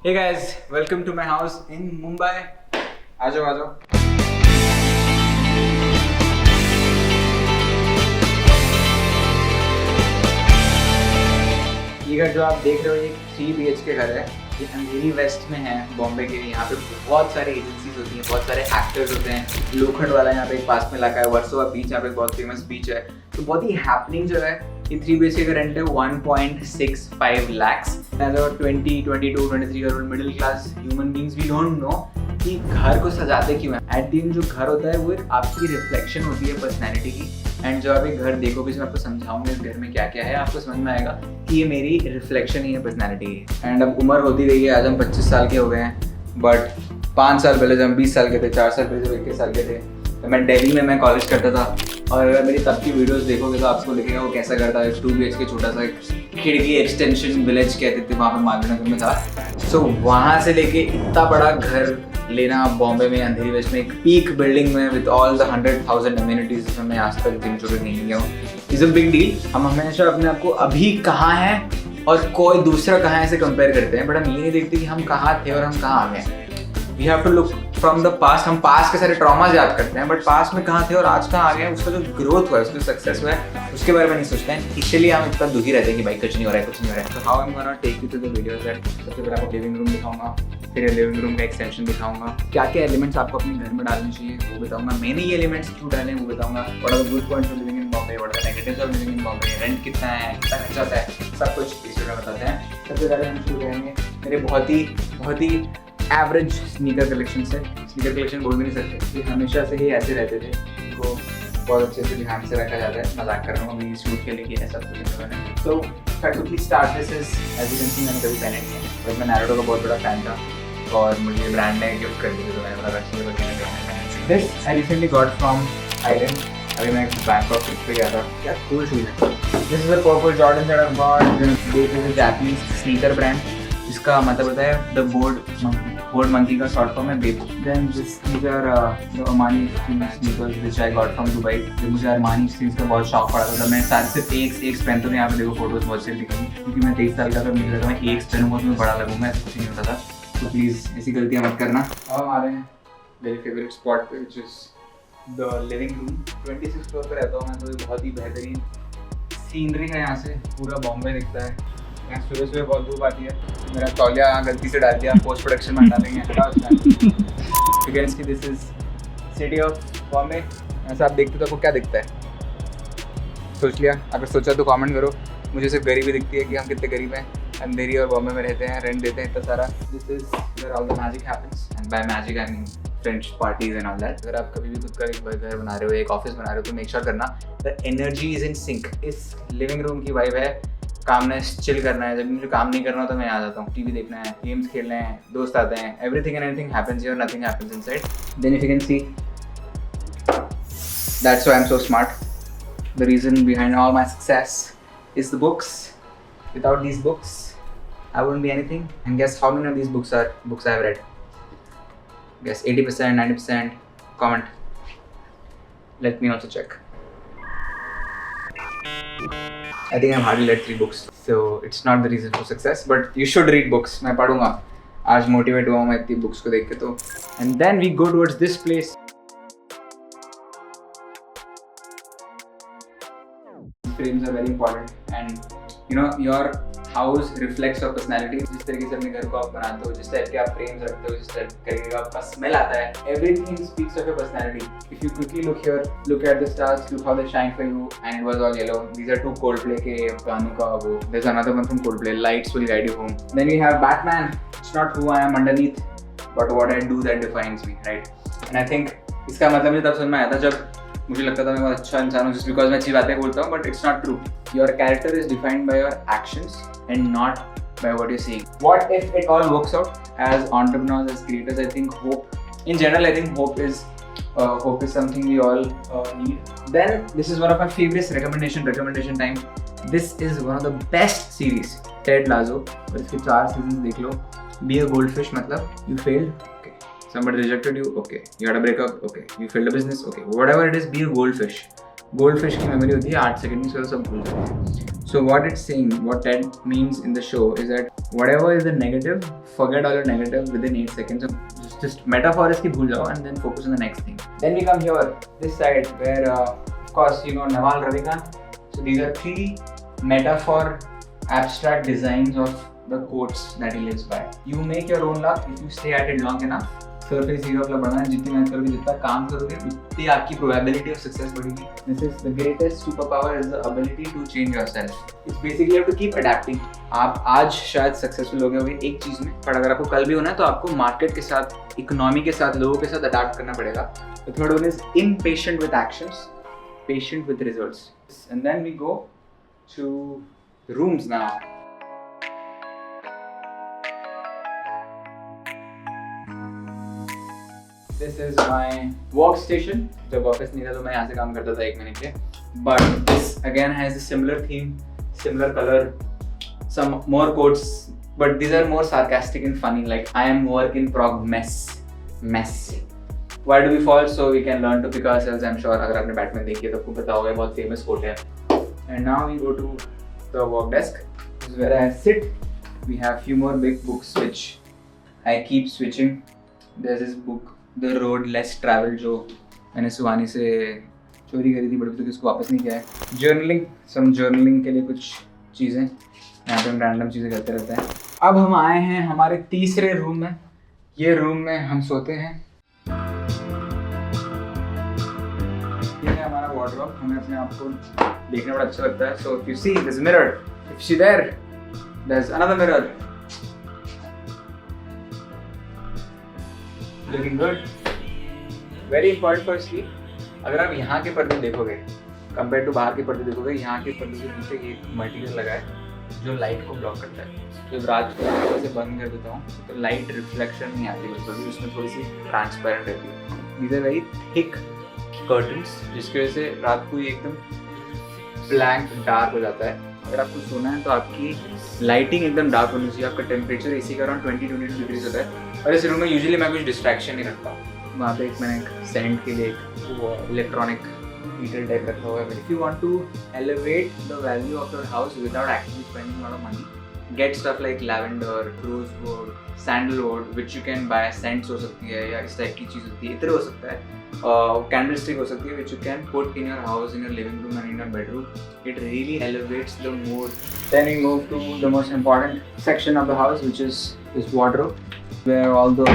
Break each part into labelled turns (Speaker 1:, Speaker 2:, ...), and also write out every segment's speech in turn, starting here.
Speaker 1: Hey guys, welcome to my house in Mumbai. आ जाओ आ जाओ. ये घर जो आप देख रहे हो ये 3 BHK घर है. ये अंधेरी वेस्ट में है बॉम्बे के. यहाँ पे बहुत सारे एजेंसीज होती हैं, बहुत सारे एक्टर्स होते हैं. लोखंड वाला यहाँ पे एक पास में इलाका है, वर्सोवा बीच यहाँ पे बहुत फेमस बीच है. तो बहुत ही हैपनिंग जगह है. ये 3 BHK का रेंट है 1.65 lakhs. As a 20, 22, 23-year-old middle class human beings, we don't know कि घर को सजाते क्यों है. एट द एंड जो घर होता है वो एक आपकी रिफ्लेक्शन होती है पर्सनैलिटी की. एंड जब आप एक घर देखोगे, मैं आपको समझाऊंगा इस घर में क्या क्या है, आपको समझ में आएगा कि ये मेरी रिफ्लेक्शन ही है पर्सनैलिटी की. एंड अब उम्र होती गई है, आज हम 25 साल के हो गए हैं. बट 5 साल पहले जब हम 20 साल के थे, 4 साल पहले जब 21 साल के थे, तो मैं दिल्ली में कॉलेज करता था. और अगर मेरी तब की वीडियोस देखोगे तो आपको लिखेगा वो कैसा घर था. 2 BHK छोटा सा खिड़की एक्सटेंशन विलेज कहते थे, वहाँ पे मालवीनगर में था. सो वहाँ से लेके इतना बड़ा घर लेना बॉम्बे में अंधेरी वेस्ट में एक पीक बिल्डिंग में विद ऑल द 100,000 अम्यूनिटीज जिसमें मैं आज तक दिन चुके नहीं गया हूँ, इज अ बिग डील. हम हमेशा अपने आप को अभी कहाँ हैं और कोई दूसरा कहाँ है से कंपेयर करते हैं, बट हम ये नहीं देखते कि हम कहाँ थे और हम कहाँ आ गए. We have to look from the past. हम पास्ट के सारे ट्रॉमाज याद करते हैं, बट पास्ट में कहाँ थे और आज कहाँ आ गए, उसका जो ग्रोथ हुआ है, उसका जो सक्सेस हुआ है, उसके बारे में नहीं सोचते हैं. इसलिए हम इतना दुखी रहते हैं कि भाई कुछ नहीं हो रहा है, कुछ नहीं हो रहा है. तो how I am gonna take you to the videos that. सबसे पहले आपको लिविंग रूम दिखाऊंगा, फिर लिविंग रूम का एक्सटेंशन दिखाऊंगा, क्या क्या एलिमेंट्स आपको अपने घर में डालने चाहिए वो बताऊंगा, मैंने ये एलिमेंट्स क्यों डाले वो बताऊंगा, what are the good points of living in Bombay, what are the negatives of living in Bombay, rent कितना है, कितना खर्चा आता है, सब कुछ इस वीडियो में बताते हैं. सबसे पहले हम शुरू करेंगे मेरे बहुत ही एवरेज स्नीकर कलेक्शन से. स्नीकर कलेक्शन बोल भी नहीं सकते, ये हमेशा से ही ऐसे रहते थे. इनको बहुत अच्छे से ध्यान से रखा जाता है. मजाक कर रहा हूँ अभी शूट के लिए कि ऐसा कुछ मैंने. तो quickly start this is as you can see, मैंने कभी पहने नहीं है, बट मैं नारुतो का बहुत बड़ा फैन था और मुझे ब्रांड ने गिफ्ट कर दी, तो मैंने बोला रखी है. This I recently got from Thailand. अभी मैं बैंकॉक ट्रिप पे गया था. क्या कूल शूज है. This is a purple Jordan that I got. This is a Japanese sneaker brand जिसका मतलब होता है द बोर्ड मंकी का शॉर्ट फॉर्म है बेबू. Then these are the Armani sneakers which I got from Dubai. जो मुझे अरमानी स्नीकर्स का बहुत शौक पड़ा था. मैं सारे सिर्फ एक पहनता हूँ. यहाँ पे देखो फोटोज बहुत से दिखेंगी क्योंकि मैं 23 साल का था. मुझे लगा मैं एक पहनूंगा तो मैं बड़ा लगूंगा, ऐसा कुछ नहीं होता था. तो प्लीज़ ऐसी गलतियाँ मत करना. अब आ रहे हैं मेरे फेवरेट स्पॉट पे which is the living room. 26 floor पे रहता हूँ मैं, तो बहुत ही बेहतरीन सीनरी है. यहाँ से पूरा बॉम्बे दिखता है. यहाँ सुबह सुबह बहुत धूप आती है. मेरा तौलिया गलती से डाल दिया, पोस्ट प्रोडक्शन में डालेंगे. You can see this is city of Bombay. ऐसा आप देखते तो आपको क्या दिखता है? सोच लिया? अगर सोचा तो कमेंट करो. मुझे सिर्फ गरीबी दिखती है कि हम कितने गरीब हैं. अंधेरी और बॉम्बे में रहते हैं, रेंट देते हैं इतना सारा. This is where all the magic happens, and by magic I mean French parties and all that. अगर आप कभी भी खुद का एक घर बना रहे हो, एक ऑफिस बना रहे हो, तो मेक श्योर करना the energy is in sync. इस लिविंग रूम की वाइब है काम ने चिल करना है. जब मुझे काम नहीं करना तो मैं आ जाता हूँ. टीवी देखना है, गेम्स खेलने हैं, दोस्त आते हैं. Everything and anything happens here, nothing happens inside. Then if you can see that's why I am so smart. The reason behind all my success is the books. Without these books I wouldn't be anything. And guess how many of these books are books I have read? Guess 80%, 90%. Comment. Let me also check. I think I've hardly read 3 books, so it's not the reason for success. But you should read books. मैं पढ़ूंगा. आज motivate हुआ मैं इतनी books को देख के तो. And then we go towards this place. Frames are very important, and you know your house reflects your personality. जिस तरीके से अपने घर को आप बनाते हो, जिस टाइप के आप फ्रेम्स रखते हो, जिस तरीके का आपका स्मेल आता है, everything speaks of your personality. If you quickly look here, look at the stars, look how they shine for you, and it was all yellow. These are 2 Coldplay के गानों का वो. There's another one from Coldplay, Lights Will Guide You Home. Then we have Batman. It's not who I am underneath, but what I do that defines me, right? And I think इसका मतलब मुझे तब समझ में आया था जब मुझे लगता था मैं बहुत अच्छा इंसान हूँ just because मैं अच्छी बातें बोलता हूँ, but it's not true. Your character is defined by your actions and not by what you're saying. What if it all works out? As entrepreneurs, as creators, I think hope, in general, I think hope is something we all need. Then this is one of my favorites. Recommendation time. This is one of the best series. Ted Lasso. और इसके 4 seasons देख लो. Be a goldfish मतलब you failed. Somebody rejected you, okay. You had a breakup, okay. You failed a business, okay. Whatever it is, be a goldfish. Gold fish की memory होती है 8 second की, सब भूल जाते हैं. So what it's saying, what Ted means in the show is that whatever is the negative, forget all your negative within 8 seconds. Just metaphor is ki bhul jao and then focus on the next thing. Then we come here, this side where of course you know Naval Ravikant. So these are 3 metaphor abstract designs of the quotes that he lives by. You make your own luck if you stay at it long enough. Surface area अपना बढ़ाना है, जितनी मेहनत करोगे, जितना काम करोगे, उतनी आपकी प्रोबेबिलिटी ऑफ सक्सेस बढ़ेगी. This is the greatest super power is the ability to change yourself. It's basically have to keep adapting. आप आज शायद सक्सेसफुल हो गए होंगे एक चीज में, पर अगर आपको कल भी होना है तो आपको मार्केट के साथ, इकोनॉमी के साथ, लोगों के साथ अडैप्ट करना पड़ेगा. The third one is impatient with actions, patient with results. And then we go to rooms now. This is my workstation. जब ऑफिस नहीं था तो मैं यहाँ से काम करता था 1 महीने के. But this again has a similar theme, similar color, some more quotes, but these are more sarcastic and funny. Like I am work in prog mess. Why do we fall? So we can learn to pick ourselves. I'm sure अगर आपने Batman देखी है तो आपको पता होगा, बहुत famous quote है. And now we go to the work desk. This is where I sit. We have few more big books which I keep switching. There's this book, The Road Less Traveled, जो मैंने सुहानी से चोरी करी थी but तो किसको वापस नहीं किया है. जर्नलिंग, सम जर्नलिंग के लिए कुछ चीज़ें, यहाँ पे हम रैंडम चीज़ें करते रहते हैं. अब हम आए हैं हमारे तीसरे रूम में. ये रूम में हम सोते हैं. ये है हमारा वार्डरोब. हमें अपने आप को देखना बड़ा अच्छा लगता है. So if you see this mirror, if she there, there is another mirror. Looking good. Very important for sleep. अगर आप यहाँ के पर्दे देखोगे कंपेयर टू बाहर के पर्दे देखोगे, यहाँ के पर्दे के पीछे एक मटेरियल लगा है जो लाइट को ब्लॉक करता है. जब रात को मैं इसे बंद कर देता हूँ तो लाइट रिफ्लेक्शन नहीं आती, बिल्कुल भी उसमें थोड़ी सी ट्रांसपेरेंट रहती है. These are very thick curtains जिसकी वजह से रात को एकदम ब्लैंक डार्क हो जाता है. अगर आपको सोना है तो आपकी लाइटिंग एकदम डार्क होनी चाहिए. आपका टेम्परेचर एसी का अराउंड 20-22 डिग्रीज होता है. और इस रूम में यूजुअली मैं कुछ डिस्ट्रैक्शन नहीं रखता. वहाँ पे मैंने एक सेंट के लिए एक इलेक्ट्रॉनिक हीटर टाइप रखा हुआ है. If you want to elevate the value of your house without actually spending lot of money, get stuff like lavender, rosewood, sandalwood which you can buy. Scents हो सकती है या इस टाइप की चीज़ होती है, इतना हो सकता है. कैंडल स्टिक हो सकती है विच you can put in your house, in your living room and in your bedroom. It really elevates the mood. Then we move to the most important section of the house, which is this wardrobe, where all the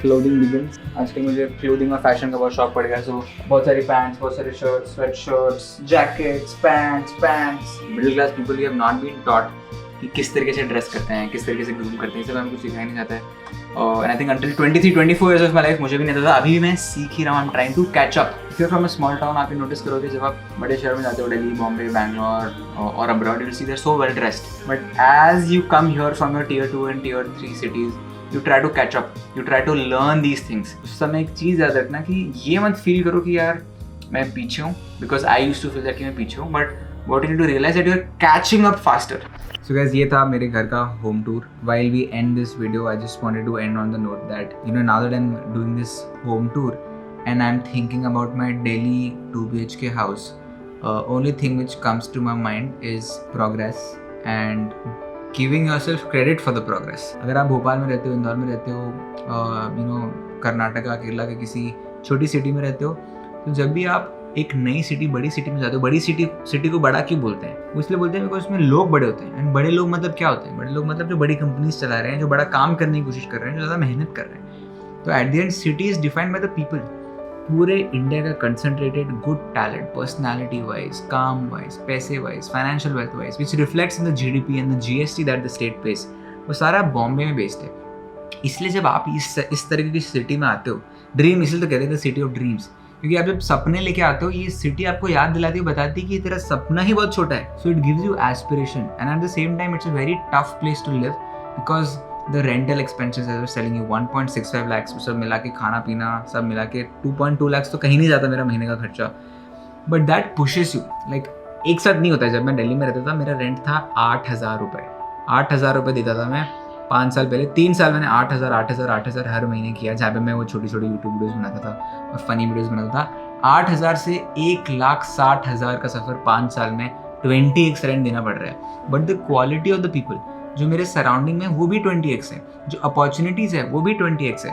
Speaker 1: clothing begins. आजकल मुझे clothing और fashion का बहुत शौक पड़ गया है. So बहुत सारी pants, बहुत सारे shirts, sweatshirts, jackets, pants. Middle class people, we have not been taught कि किस तरीके से ड्रेस करते हैं, किस तरीके से ग्रूम करते हैं. सब हमको सिखाया नहीं जाता है. And I think until 23-24 years of my life मुझे भी नहीं आता था. अभी भी मैं सीख ही रहा हूँ. I'm trying to catch up. If you're from a small town, आप नोटिस करोगे जब आप बड़े शहर में जाते हो, दिल्ली, बॉम्बे, बैंगलोर और abroad, you'll see they're so well dressed. But as you come here from your tier 2 and tier 3 cities, you try to catch up. You try to learn these things. उस समय एक चीज़ याद रखना कि ये मत फील करो कि यार मैं पीछे हूँ, because I used to feel that कि मैं पीछे हूँ. But what you need to realize that you're catching up faster. So guys, ये था मेरे घर का home tour. While we end this video, I just wanted to end on the note that now that I'm doing this home tour and I'm thinking about my Delhi 2 BHK house, only thing which comes to my mind is progress and giving yourself credit for the progress. अगर आप भोपाल में रहते हो, इंदौर में रहते हो, कर्नाटका, केरला के किसी छोटी सिटी में रहते हो, तो जब भी आप एक नई सिटी, बड़ी सिटी में जाते हो, बड़ी सिटी को बड़ा क्यों बोलते हैं? वो इसलिए बोलते हैं बिकॉज उसमें लोग बड़े होते हैं. एंड बड़े लोग मतलब क्या होते हैं? बड़े लोग मतलब जो बड़ी कंपनीज चला रहे हैं, जो बड़ा काम करने की कोशिश कर रहे हैं, जो ज़्यादा मेहनत कर रहे हैं. तो at the end city is defined by the people. पूरे इंडिया का concentrated good talent, personality wise, काम वाइज, पैसे wise, financial wealth wise, which reflects in the GDP and the GST that the state page, वो सारा बॉम्बे में based है. इसलिए जब आप इस तरीके की सिटी में आते हो, ड्रीम इसलिए तो कहते हैं द सिटी ऑफ ड्रीम्स, क्योंकि आप जब सपने लेके आते हो, ये सिटी आपको याद दिलाती है, बताती है कि तेरा सपना ही बहुत छोटा है. So it gives you aspiration and at the same time it's a very tough place to live because the rental expenses are selling you 1.65 lakhs, सब मिला के खाना पीना सब मिला के 2.2 lakhs तो कहीं नहीं जाता मेरा महीने का खर्चा. But that pushes you. Like एक साथ नहीं होता है. जब मैं दिल्ली में रहता था मेरा रेंट था 8,000 रुपये. 8,000 रुपये देता था मैं 5 साल पहले. 3 साल मैंने 8,000 हर महीने किया, जहाँ पे मैं वो छोटी यूट्यूब वीडियोज़ बनाता था और फनी वीडियोज़ बनाता था. 8,000 से 1,60,000 का सफ़र 5 साल में 20x रेंट देना पड़ रहा है, but the quality of the people जो मेरे सराउंडिंग में वो भी 20x है, जो अपॉर्चुनिटीज़ है वो भी 20x है,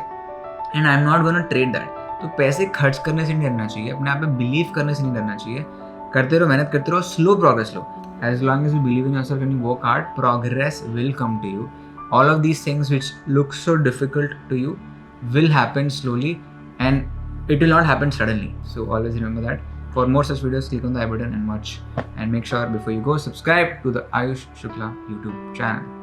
Speaker 1: and I am not gonna trade that. तो पैसे खर्च करने से नहीं डरना चाहिए, अपने आप में बिलीव करने से नहीं डरना चाहिए। करते रहो, मेहनत करते रहो, स्लो प्रोग्रेस लो। As long as you believe in yourself and you work hard, progress will come to you. All of these things which look so difficult to you will happen slowly, and it will not happen suddenly. So always remember that. For more such videos, click on the I button and watch. And make sure before you go, subscribe to the Ayush Shukla YouTube channel.